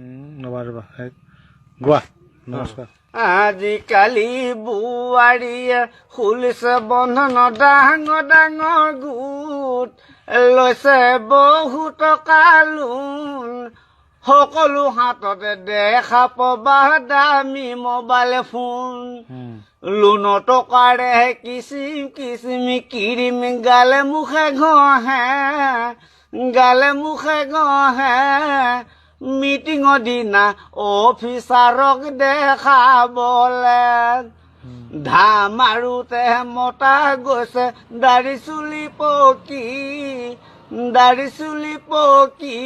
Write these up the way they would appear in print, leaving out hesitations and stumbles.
ৰবা গোৱা নমস্কাৰ আজিকালি বোৱাৰীয়ে খুলিছে বন্ধন ডাঙৰ ডাঙৰ গোট লৈছে বহু টকা লোন সকলো হাততে দেখা পাবা দামী মোবাইল ফোন লোনৰ টকাৰে কিচিম কিচিম কিৰিম গালে মুখে ঘঁহে মিটিঙৰ দিনা অফিচাৰক দেখাবলে ধামাৰোতে মতা গৈছে দাড়ি চুলি পকি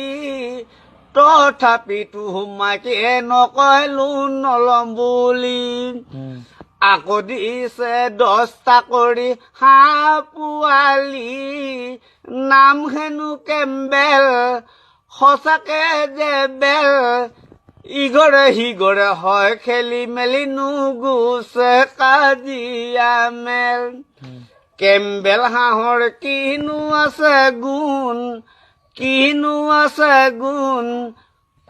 তথাপিতো মাকে নকয় লোন নলম বুলি আকৌ দিছে 10টা কৰি হাঁহ পোৱালি নাম হেনো কেম্বেল সঁচাকে যে বেল ইঘৰে সিঘৰে হয় খেলি মেলি নুগুছে কাজিয়া মেল কেম্বেল হাঁহৰ কিনো আছে গুণ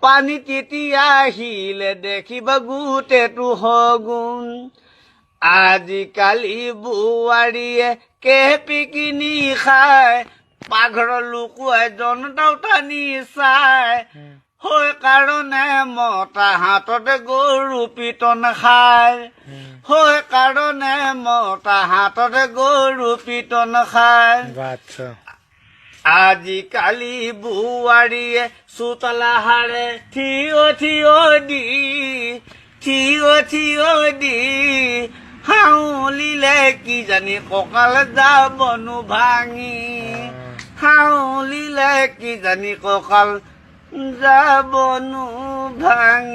পানী তেতিয়া আহিলে দেখিবা গোটেইটো হগুণ আজিকালি বোৱাৰীয়ে কেপি কিনি খায় পাকঘৰৰ লুকুৱাই জনতাও টানি চাই হৈ কাৰণে মতা হাততে গৰু পিটন খায় আজিকালি বোৱাৰীয়ে চোতালা হাৰে থিয় দি হাউলিলে কি জানি কঁকাল যাবনো ভাঙি হাউলিলে কি জানি কঁকাল যাবনো ভাঙি